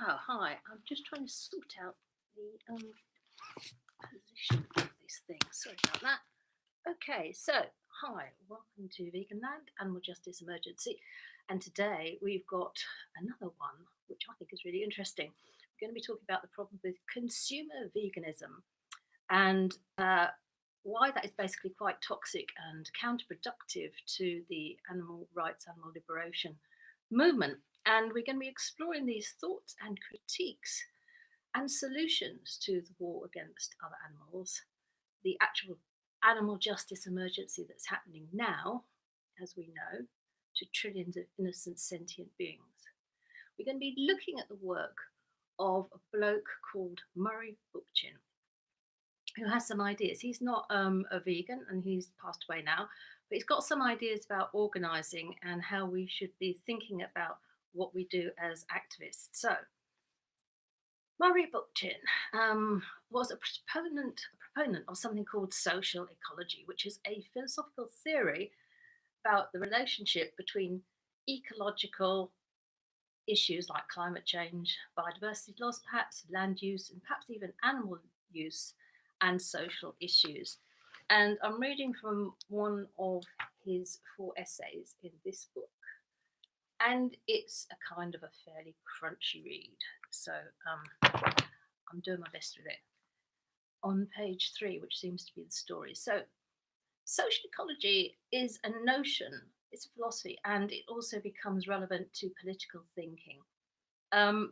Oh, hi. I'm just trying to sort out the position of this thing. Sorry about that. Okay, so hi, welcome to Vegan Land, Animal Justice Emergency. And today we've got another one, which I think is really interesting. We're going to be talking about the problem with consumer veganism and why that is basically quite toxic and counterproductive to the animal rights, animal liberation movement. And we're going to be exploring these thoughts and critiques and solutions to the war against other animals, the actual animal justice emergency that's happening now, as we know, to trillions of innocent sentient beings. We're going to be looking at the work of a bloke called Murray Bookchin, who has some ideas. He's not a vegan and he's passed away now, but he's got some ideas about organising and how we should be thinking about what we do as activists. So, Murray Bookchin was a proponent of something called social ecology, which is a philosophical theory about the relationship between ecological issues like climate change, biodiversity loss, perhaps land use, and perhaps even animal use, and social issues. And I'm reading from one of his 4 essays in this book, and it's a kind of a fairly crunchy read. So I'm doing my best with it. On page 3, which seems to be the story. So, social ecology is a notion, it's a philosophy, and it also becomes relevant to political thinking.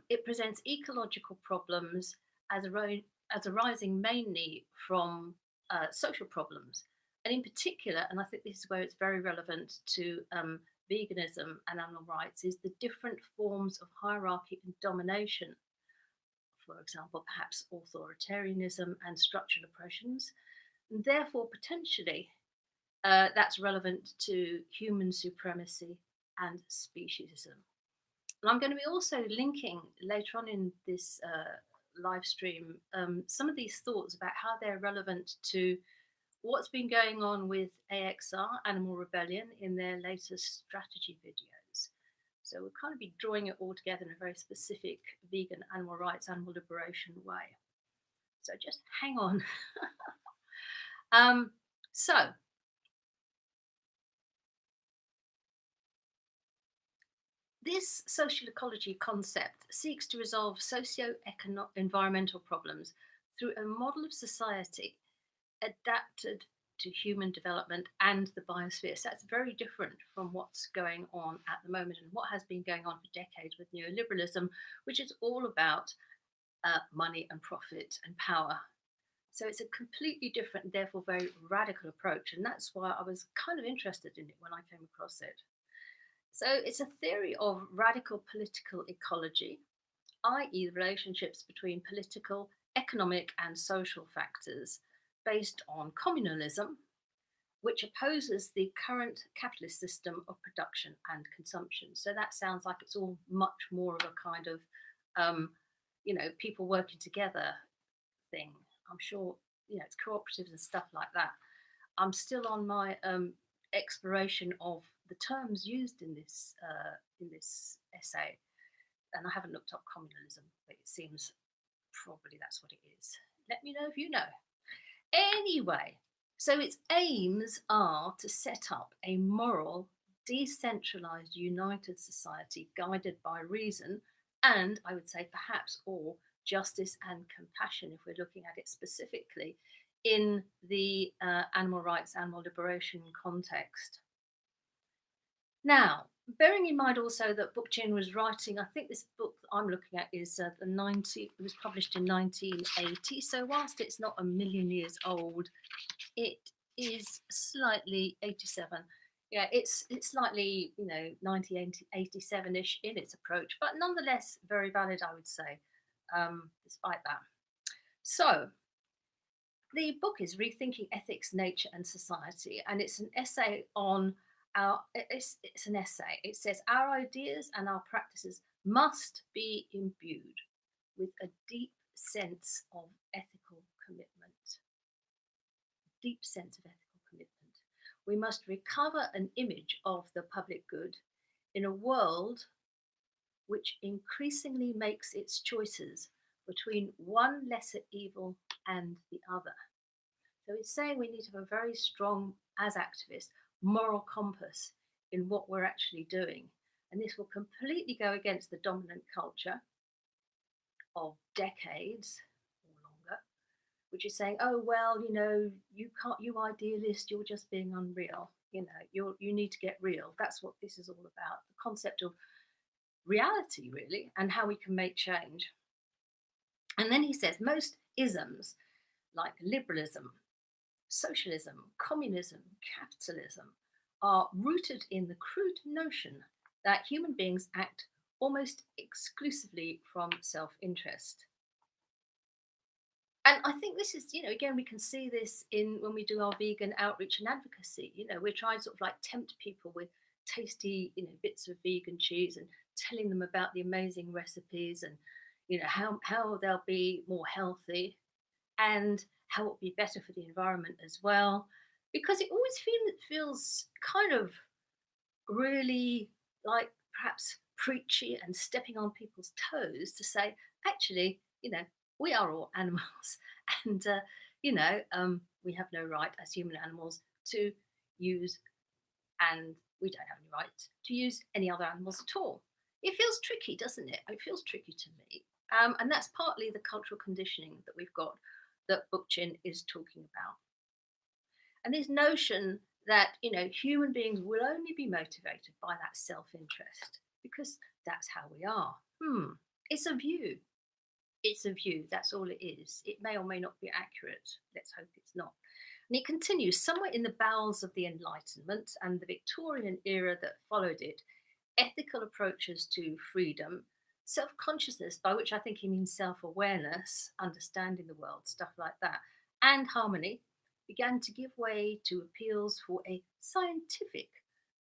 It presents ecological problems as arising mainly from social problems. And in particular, and I think this is where it's very relevant to veganism and animal rights, is the different forms of hierarchy and domination. For example, perhaps authoritarianism and structural oppressions. And therefore, potentially, that's relevant to human supremacy and speciesism. And I'm going to be also linking later on in this live stream some of these thoughts about how they're relevant to what's been going on with AXR, Animal Rebellion, in their latest strategy videos. So we'll kind of be drawing it all together in a very specific vegan animal rights, animal liberation way. So just hang on. So this social ecology concept seeks to resolve socio-environmental problems through a model of society adapted to human development and the biosphere. So that's very different from what's going on at the moment and what has been going on for decades with neoliberalism, which is all about money and profit and power. So it's a completely different, therefore very radical approach. And that's why I was kind of interested in it when I came across it. So it's a theory of radical political ecology, i.e., the relationships between political, economic, and social factors based on communalism, which opposes the current capitalist system of production and consumption. So that sounds like it's all much more of a kind of, people working together thing. I'm sure, it's cooperatives and stuff like that. I'm still on my exploration of the terms used in this essay, and I haven't looked up communalism, but it seems probably that's what it is. Let me know if you know. Anyway, so its aims are to set up a moral, decentralized, united society guided by reason and, I would say, perhaps, or justice and compassion, if we're looking at it specifically in the animal rights, animal liberation context. Now, bearing in mind also that Bookchin was writing, I think this book that I'm looking at is it was published in 1980. So whilst it's not a million years old, it is slightly 87. Yeah, it's slightly 1987-ish in its approach, but nonetheless very valid, I would say, despite that. So the book is Rethinking Ethics, Nature and Society, and it's an essay on it's an essay. It says our ideas and our practices must be imbued with a deep sense of ethical commitment. Deep sense of ethical commitment. We must recover an image of the public good in a world which increasingly makes its choices between one lesser evil and the other. So he's saying we need to have a very strong, as activists, moral compass in what we're actually doing. And this will completely go against the dominant culture of decades or longer, which is saying, oh, well, you can't, you idealist, you're just being unreal. You need to get real. That's what this is all about. The concept of reality, really, and how we can make change. And then he says most isms like liberalism, socialism, communism, capitalism are rooted in the crude notion that human beings act almost exclusively from self-interest. And I think this is, again, we can see this in when we do our vegan outreach and advocacy. We're trying to sort of like tempt people with tasty, bits of vegan cheese and telling them about the amazing recipes and, how they'll be more healthy and how it'll be better for the environment as well. Because it always feels kind of really like perhaps preachy and stepping on people's toes to say, actually, we are all animals and, we have no right as human animals to use, and we don't have any right to use any other animals at all. It feels tricky, doesn't it? It feels tricky to me. And that's partly the cultural conditioning that we've got that Bookchin is talking about. And this notion that, human beings will only be motivated by that self-interest because that's how we are. It's a view. It's a view. That's all it is. It may or may not be accurate. Let's hope it's not. And it continues, somewhere in the bowels of the Enlightenment and the Victorian era that followed it, ethical approaches to freedom, self-consciousness, by which I think he means self-awareness, understanding the world, stuff like that, and harmony, began to give way to appeals for a scientific,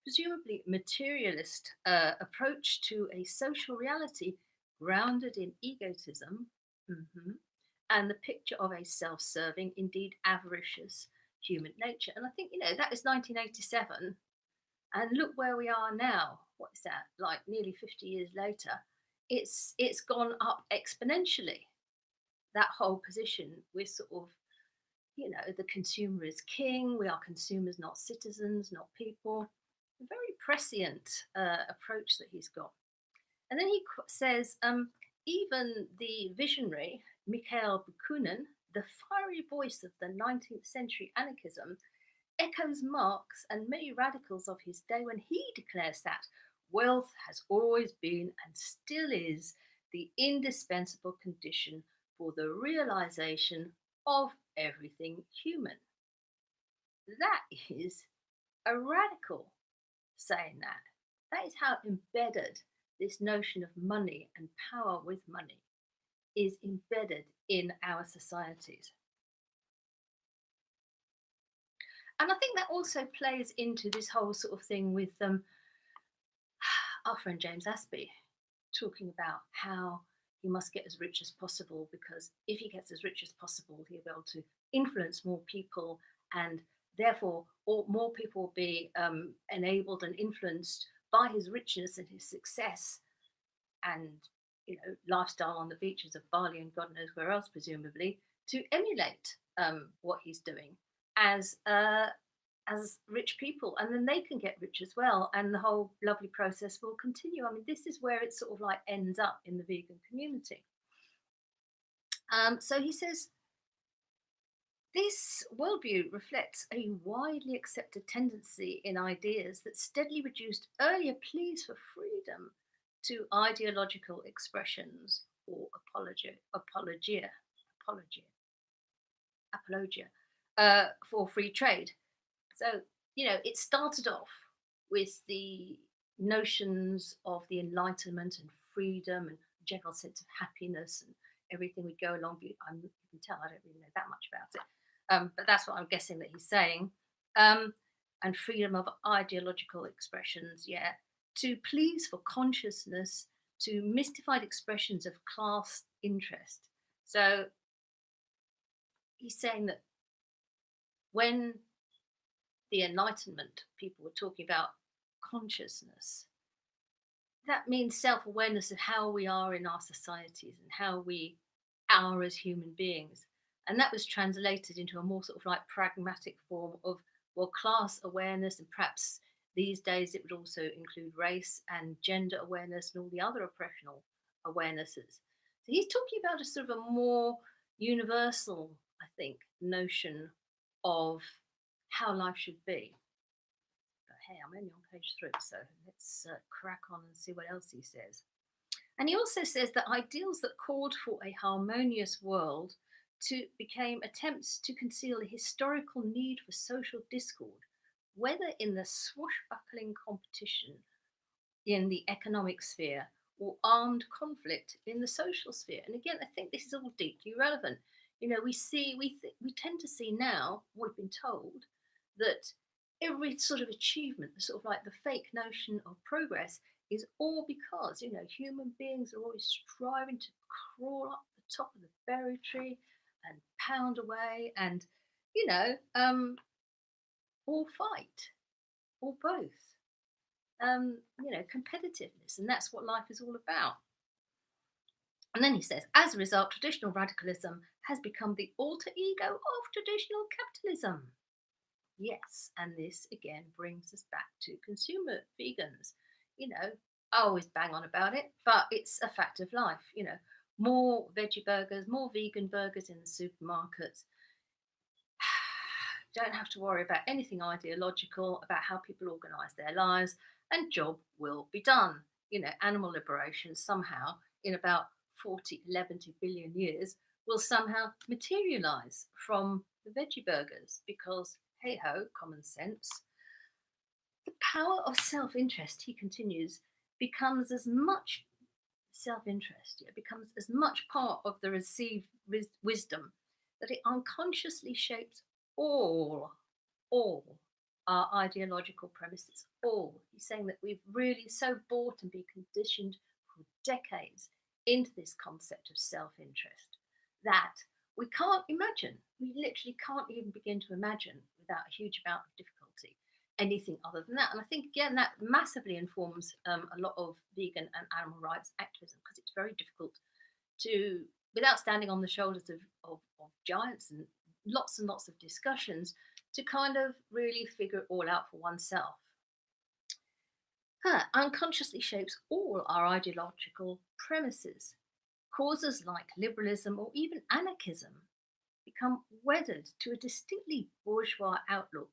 presumably materialist approach to a social reality grounded in egotism and the picture of a self-serving, indeed avaricious human nature. And I think, that was 1987. And look where we are now. What is that? Like nearly 50 years later. It's gone up exponentially. That whole position, we're sort of, the consumer is king. We are consumers, not citizens, not people. A very prescient approach that he's got. And then he says, even the visionary Mikhail Bakunin, the fiery voice of the 19th century anarchism, echoes Marx and many radicals of his day when he declares that wealth has always been and still is the indispensable condition for the realization of everything human. That is a radical saying that. That is how embedded this notion of money and power with money is embedded in our societies. And I think that also plays into this whole sort of thing with our friend James Aspey talking about how he must get as rich as possible, because if he gets as rich as possible, he'll be able to influence more people, and therefore more people will be enabled and influenced by his richness and his success and lifestyle on the beaches of Bali and God knows where else, presumably, to emulate what he's doing as rich people, and then they can get rich as well, and the whole lovely process will continue. I mean, this is where it sort of like ends up in the vegan community. So he says, this worldview reflects a widely accepted tendency in ideas that steadily reduced earlier pleas for freedom to ideological expressions or apologia for free trade. So, it started off with the notions of the Enlightenment and freedom and general sense of happiness and everything would go along. You can tell I don't really know that much about it, but that's what I'm guessing that he's saying. And freedom of ideological expressions, to pleas for consciousness, to mystified expressions of class interest. So he's saying that when the Enlightenment people were talking about consciousness, that means self-awareness of how we are in our societies and how we are as human beings. And that was translated into a more sort of like pragmatic form of, well, class awareness, and perhaps these days it would also include race and gender awareness and all the other oppressional awarenesses. So he's talking about a sort of a more universal, I think, notion of how life should be. But hey, I'm only on page 3, so let's crack on and see what else he says. And he also says that ideals that called for a harmonious world became attempts to conceal a historical need for social discord, whether in the swashbuckling competition in the economic sphere or armed conflict in the social sphere. And again, I think this is all deeply relevant. You know, we tend to see now, we've been told, that every sort of achievement, the sort of like the fake notion of progress, is all because, you know, human beings are always striving to crawl up the top of the berry tree and pound away and, you know, or fight or both. You know, competitiveness, and that's what life is all about. And then he says, as a result, traditional radicalism has become the alter ego of traditional capitalism. Yes, and this again brings us back to consumer vegans. You know, I always bang on about it, but it's a fact of life. You know, more veggie burgers, more vegan burgers in the supermarkets. Don't have to worry about anything ideological, about how people organise their lives, and job will be done. You know, animal liberation somehow in about 40, 11 billion years will somehow materialise from the veggie burgers because, hey ho, common sense. The power of self interest, he continues, becomes as much self interest, it becomes as much part of the received wisdom that it unconsciously shapes all, all our ideological premises. All. He's saying that we've really so bought and been conditioned for decades into this concept of self interest that we can't imagine, we literally can't even begin to imagine without a huge amount of difficulty anything other than that. And I think, again, that massively informs a lot of vegan and animal rights activism because it's very difficult to, without standing on the shoulders of giants and lots of discussions, to kind of really figure it all out for oneself. Unconsciously shapes all our ideological premises. Causes like liberalism or even anarchism become wedded to a distinctly bourgeois outlook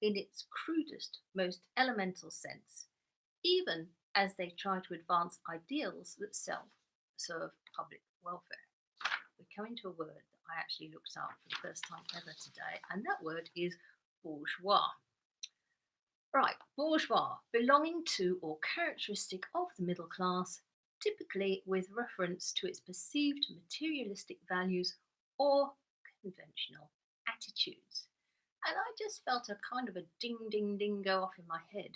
in its crudest, most elemental sense, even as they try to advance ideals that serve public welfare. We're coming to a word that I actually looked up for the first time ever today, and that word is bourgeois. Right, bourgeois, belonging to or characteristic of the middle class, typically with reference to its perceived materialistic values or conventional attitudes. And I just felt a kind of a ding, ding, ding go off in my head.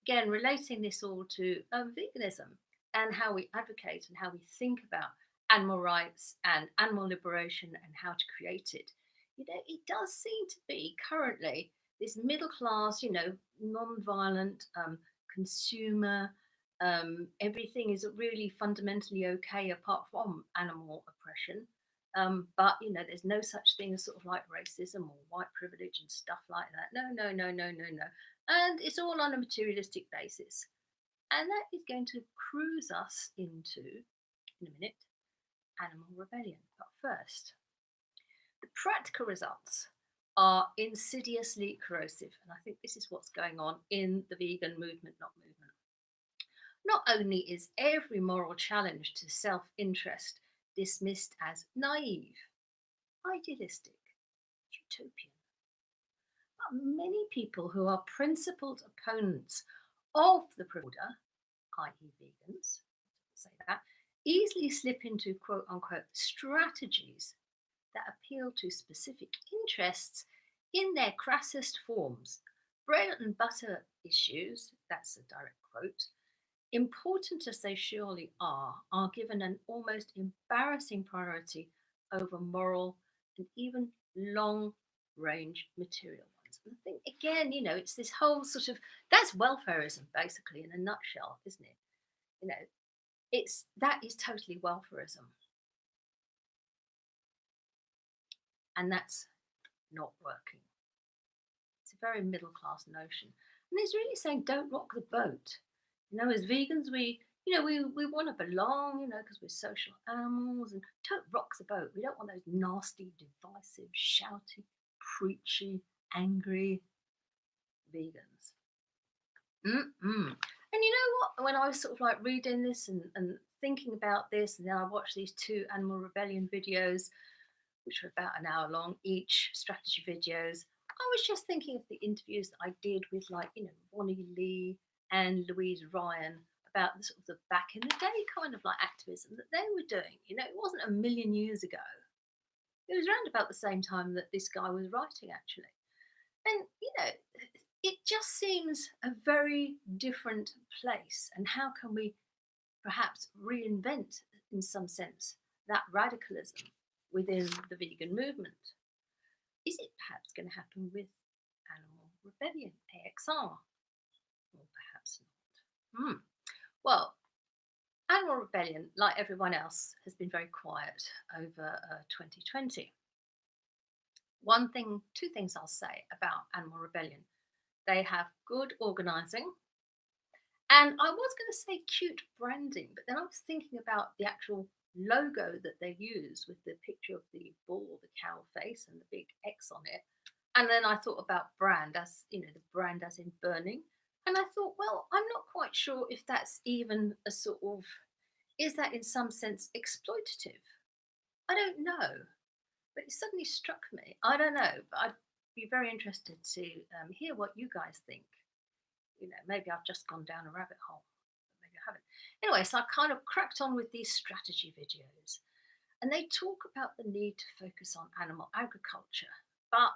Again, relating this all to veganism and how we advocate and how we think about animal rights and animal liberation and how to create it. You know, it does seem to be currently this middle class, you know, non-violent consumer. Everything is really fundamentally okay apart from animal oppression. But you know, there's no such thing as sort of like racism or white privilege and stuff like that. No, no, no, no, no, no. And it's all on a materialistic basis. And that is going to cruise us into, in a minute, animal rebellion. But first, the practical results are insidiously corrosive. And I think this is what's going on in the vegan movement, not movement. Not only is every moral challenge to self interest dismissed as naive, idealistic, utopian, but many people who are principled opponents of the order, i.e., vegans, say that, easily slip into quote unquote strategies that appeal to specific interests in their crassest forms. Bread and butter issues, that's a direct quote, important as they surely are given an almost embarrassing priority over moral and even long range material ones. And I think, again, you know, it's this whole sort of, that's welfareism basically in a nutshell, isn't it? You know, that is totally welfareism, and that's not working. It's a very middle class notion, and it's really saying don't rock the boat. As vegans, we want to belong, because we're social animals, and don't rock the boat. We don't want those nasty, divisive, shouty, preachy, angry vegans. And you know what? When I was sort of like reading this and thinking about this, and then I watched these 2 Animal Rebellion videos, which were about an hour long each, strategy videos. I was just thinking of the interviews that I did with, like, Ronnie Lee and Louise Ryan about the sort of the back in the day kind of like activism that they were doing. It wasn't a million years ago. It was around about the same time that this guy was writing, actually. And, it just seems a very different place. And how can we perhaps reinvent, in some sense, that radicalism within the vegan movement? Is it perhaps going to happen with Animal Rebellion, AXR? Or perhaps not. Well, Animal Rebellion, like everyone else, has been very quiet over 2020. Two things I'll say about Animal Rebellion. They have good organising, and I was going to say cute branding, but then I was thinking about the actual logo that they use with the picture of the bull, the cow face, and the big X on it. And then I thought about brand as, the brand as in burning. And I thought, well, I'm not quite sure if that's even a sort of, is that in some sense exploitative? I don't know. But it suddenly struck me. I don't know, but I'd be very interested to hear what you guys think. Maybe I've just gone down a rabbit hole. Maybe I haven't. Anyway, so I kind of cracked on with these strategy videos. And they talk about the need to focus on animal agriculture, but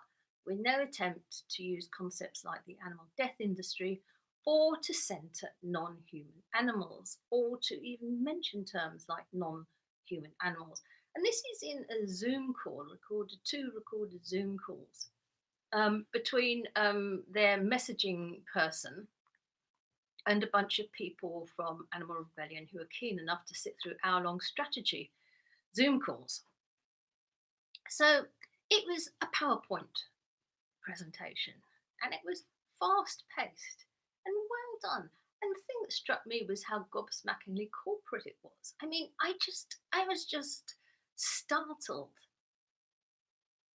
with no attempt to use concepts like the animal death industry or to centre non-human animals, or to even mention terms like non-human animals. And this is in a Zoom call, two recorded Zoom calls between their messaging person and a bunch of people from Animal Rebellion who are keen enough to sit through hour-long strategy Zoom calls. So it was a PowerPoint presentation, and it was fast-paced and well done. And the thing that struck me was how gobsmackingly corporate it was. I mean, I was just startled,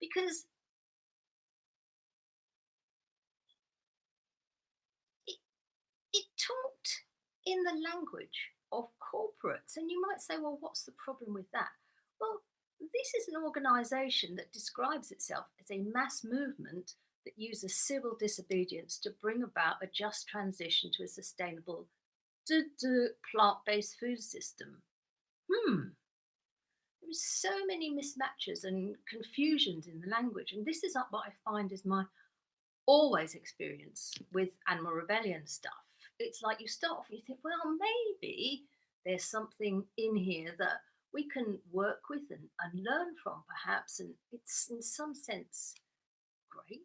because it talked in the language of corporates. And you might say, well, what's the problem with that? Well, this is an organisation that describes itself as a mass movement that uses civil disobedience to bring about a just transition to a sustainable plant-based food system. There are so many mismatches and confusions in the language, and this is what I find is my always experience with Animal Rebellion stuff. It's like you start off and you think, well, maybe there's something in here that we can work with and learn from, perhaps, and it's in some sense great.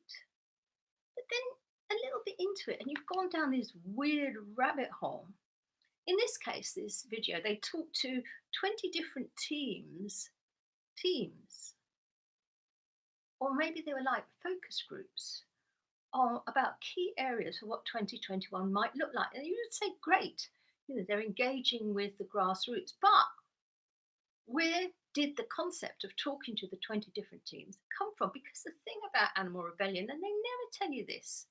But then a little bit into it, and you've gone down this weird rabbit hole. In this case, this video, they talked to 20 different teams, or maybe they were like focus groups, about key areas for what 2021 might look like. And you would say, great, they're engaging with the grassroots, but where did the concept of talking to the 20 different teams come from? Because the thing about Animal Rebellion, and they never tell you this,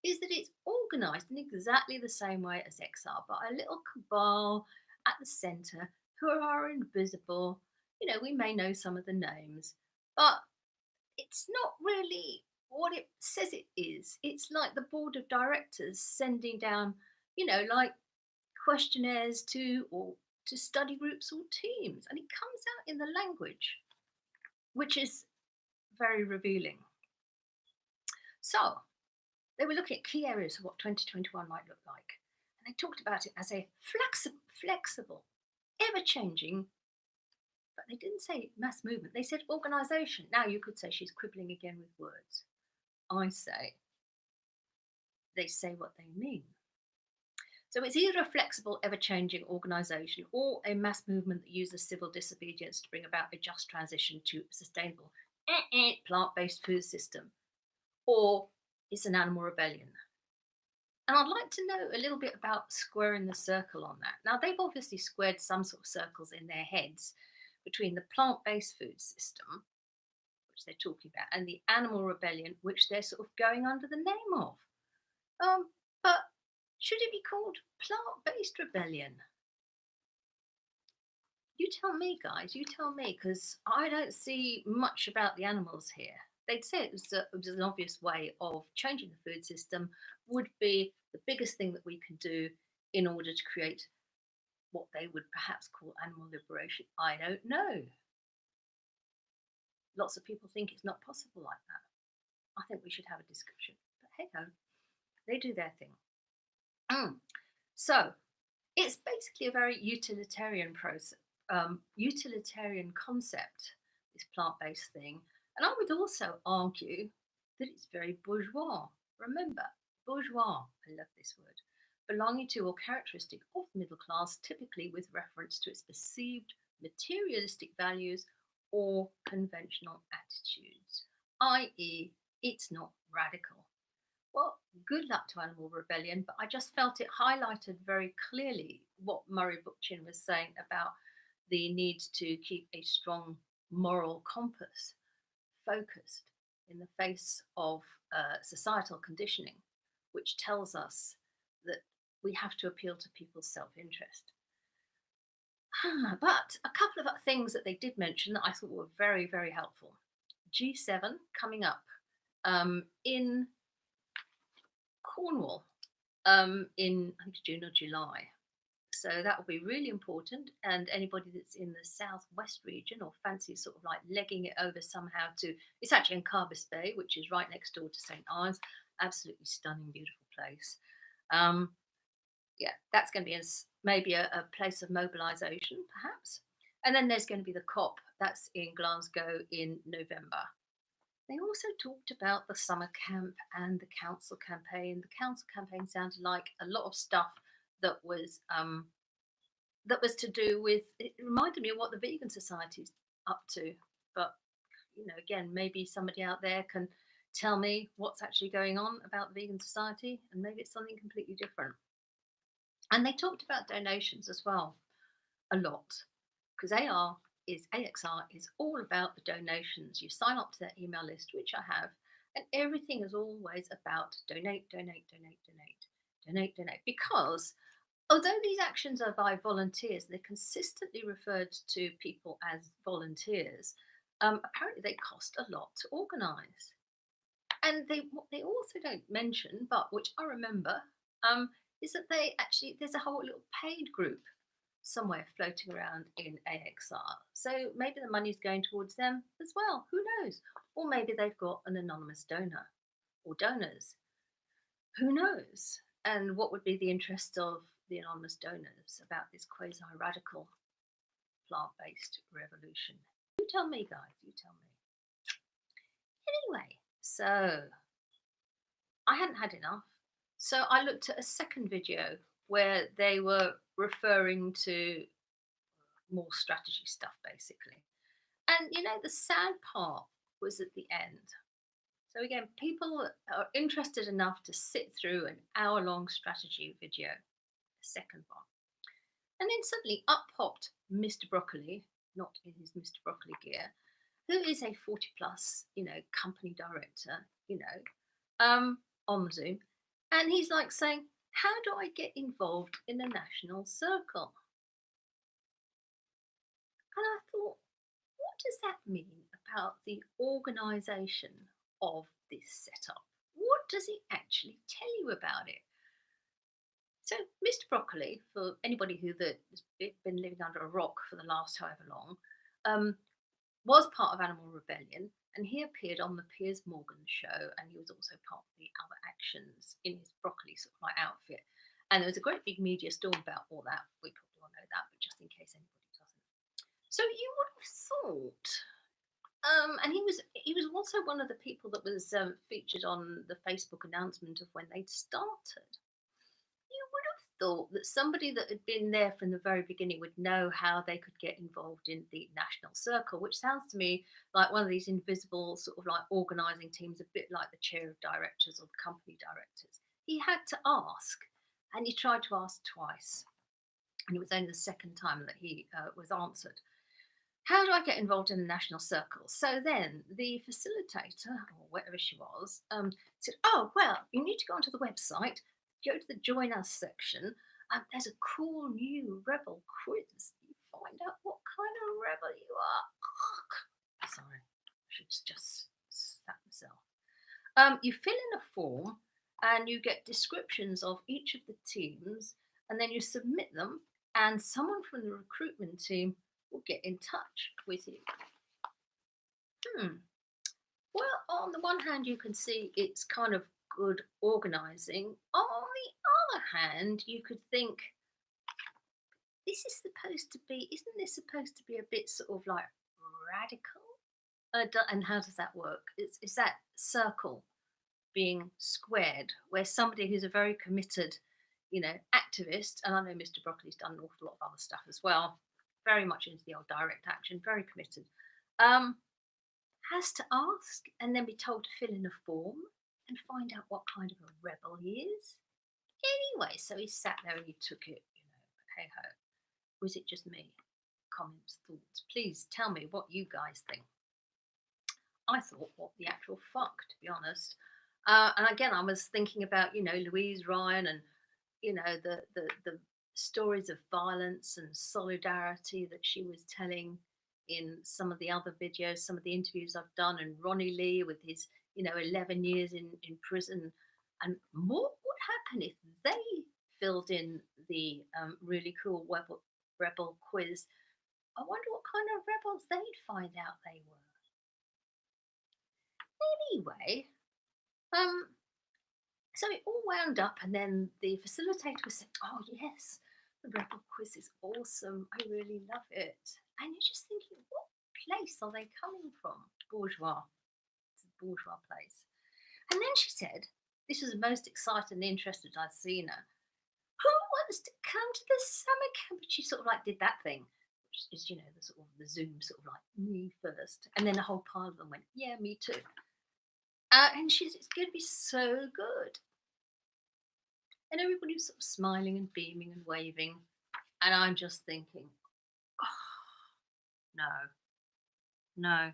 is that it's organised in exactly the same way as XR, by a little cabal at the centre who are invisible. We may know some of the names, but it's not really what it says it is. It's like the board of directors sending down, like questionnaires to study groups or teams, and it comes out in the language, which is very revealing. So they were looking at key areas of what 2021 might look like, and they talked about it as a flexible, ever-changing, but they didn't say mass movement, they said organisation. Now you could say she's quibbling again with words. I say they say what they mean. So it's either a flexible, ever-changing organisation or a mass movement that uses civil disobedience to bring about a just transition to a sustainable plant-based food system, or it's an animal rebellion. And I'd like to know a little bit about squaring the circle on that. Now, they've obviously squared some sort of circles in their heads between the plant-based food system, which they're talking about, and the animal rebellion, which they're sort of going under the name of. But should it be called plant-based rebellion? You tell me, guys. You tell me, because I don't see much about the animals here. They'd say it was an obvious way of changing the food system, would be the biggest thing that we can do in order to create what they would perhaps call animal liberation. I don't know. Lots of people think it's not possible like that. I think we should have a discussion. But hey ho, they do their thing. So it's basically a very utilitarian process, utilitarian concept, this plant-based thing. And I would also argue that it's very bourgeois. Remember, bourgeois, I love this word, belonging to or characteristic of the middle class, typically with reference to its perceived materialistic values or conventional attitudes, i.e., it's not radical. Well, good luck to animal rebellion, but I just felt it highlighted very clearly what Murray Bookchin was saying about the need to keep a strong moral compass focused in the face of societal conditioning, which tells us that we have to appeal to people's self-interest. But a couple of things that they did mention that I thought were very, very helpful. G7 coming up in Cornwall in, I think it's June or July. So that will be really important. And anybody that's in the southwest region or fancies sort of like legging it over somehow to, it's actually in Carbis Bay, which is right next door to St. Ives. Absolutely stunning, beautiful place. Yeah, that's going to be maybe a place of mobilisation, perhaps. And then there's going to be the COP, that's in Glasgow in November. They also talked about the summer camp and the council campaign. The council campaign sounded like a lot of stuff that was to do with, it reminded me of what the Vegan Society's up to. But, you know, again, maybe somebody out there can tell me what's actually going on about the Vegan Society, and maybe it's something completely different. And they talked about donations as well, a lot, because AXR is all about the donations. You sign up to their email list, which I have, and everything is always about donate, donate, donate, donate, donate, donate. Because although these actions are by volunteers, they're consistently referred to people as volunteers. Apparently, they cost a lot to organise. And what they also don't mention, but which I remember, is that there's a whole little paid group somewhere floating around in AXR. So maybe the money's going towards them as well. Who knows? Or maybe they've got an anonymous donor or donors. Who knows? And what would be the interest of the anonymous donors about this quasi-radical plant-based revolution? You tell me, guys. You tell me. Anyway, so I hadn't had enough. So I looked at a second video where they were referring to more strategy stuff, basically. And, you know, the sad part was at the end. So again, people are interested enough to sit through an hour-long strategy video, the second one. And then suddenly up popped Mr. Broccoli, not in his Mr. Broccoli gear, who is a 40-plus, you know, company director, you know, on the Zoom. And he's like saying, how do I get involved in a national circle? And I thought, what does that mean about the organisation of this setup? What does it actually tell you about it? So Mr. Broccoli, for anybody who has been living under a rock for the last however long, was part of Animal Rebellion, and he appeared on the Piers Morgan show, and he was also part of the other actions in his broccoli sort of like outfit. And there was a great big media storm about all that. We probably all know that, but just in case anybody doesn't. So you would have thought, and he was also one of the people that was featured on the Facebook announcement of when they'd started. You would have thought that somebody that had been there from the very beginning would know how they could get involved in the national circle, which sounds to me like one of these invisible sort of like organising teams, a bit like the chair of directors or the company directors. He had to ask, and he tried to ask twice, and it was only the second time that he was answered. How do I get involved in the national circle? So then the facilitator, or whatever she was, said, oh, well, you need to go onto the website, go to the join us section. There's a cool new rebel quiz. You find out what kind of rebel you are. Sorry, I should just slap myself. You fill in a form and you get descriptions of each of the teams, and then you submit them, and someone from the recruitment team will get in touch with you. Well, on the one hand, you can see it's kind of good organising. On the other hand, you could think, isn't this supposed to be a bit sort of like radical? And how does that work? Is that circle being squared, where somebody who's a very committed, activist, and I know Mr. Broccoli's done an awful lot of other stuff as well, very much into the old direct action, very committed, has to ask and then be told to fill in a form and find out what kind of a rebel he is. Anyway, so he sat there and he took it, hey ho. Was it just me? Comments, thoughts. Please tell me what you guys think. I thought, what the actual fuck, to be honest. And again, I was thinking about, Louise Ryan and, the stories of violence and solidarity that she was telling in some of the other videos, some of the interviews I've done, and Ronnie Lee with his, 11 years in prison. And what would happen if they filled in the really cool rebel quiz? I wonder what kind of rebels they'd find out they were. Anyway, so it all wound up, and then the facilitator said, oh yes, the rebel quiz is awesome, I really love it. And you're just thinking, what place are they coming from? Bourgeois. It's a bourgeois place. And then she said, this was the most excited and interested I'd seen her, who wants to come to the summer camp? And she sort of like did that thing, which is, the sort of the Zoom sort of like, me first. And then a whole pile of them went, yeah, me too. And it's going to be so good. And everybody was sort of smiling and beaming and waving. And I'm just thinking, oh, no.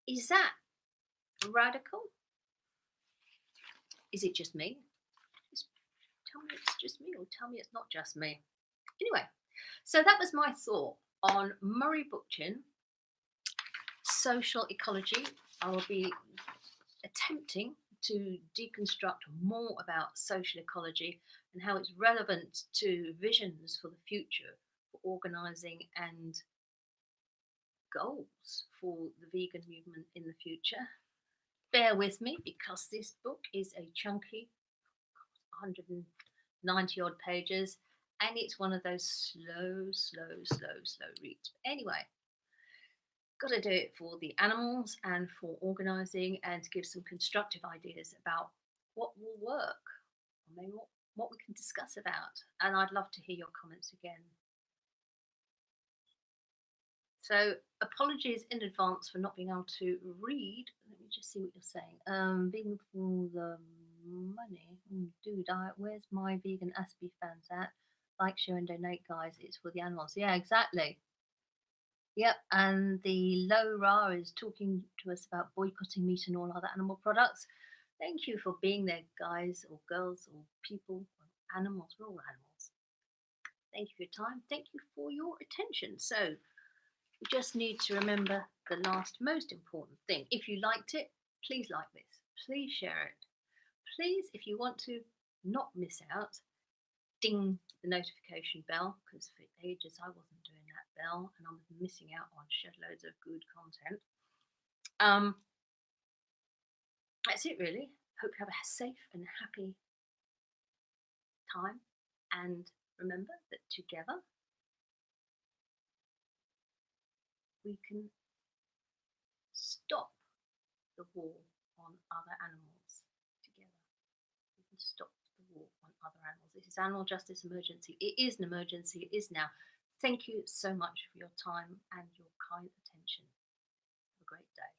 Is that radical? Is it just me? Just tell me it's just me, or tell me it's not just me. Anyway, so that was my thought on Murray Bookchin, social ecology. I will be attempting to deconstruct more about social ecology and how it's relevant to visions for the future, for organising and goals for the vegan movement in the future. Bear with me, because this book is a chunky 190 odd pages, and it's one of those slow reads. But anyway, got to do it for the animals and for organising, and to give some constructive ideas about what will work, or maybe what we can discuss about. And I'd love to hear your comments again. So apologies in advance for not being able to read. Let me just see what you're saying. Vegan for the money. Dude, where's my vegan Aspey fans at? Like, share and donate, guys. It's for the animals. Yeah, exactly. Yep, and the low Ra is talking to us about boycotting meat and all other animal products. Thank you for being there, guys or girls or people or animals. We're all animals. Thank you for your time. Thank you for your attention. So we just need to remember the last most important thing. If you liked it, please like this. Please share it. Please, if you want to not miss out, ding the notification bell, because for ages I wasn't doing that bell and I was missing out on shed loads of good content. That's it really. Hope you have a safe and happy time, and remember that together we can stop the war on other animals. Together we can stop the war on other animals. This is Animal Justice Emergency. It is an emergency. It is now. Thank you so much for your time and your kind attention. Have a great day.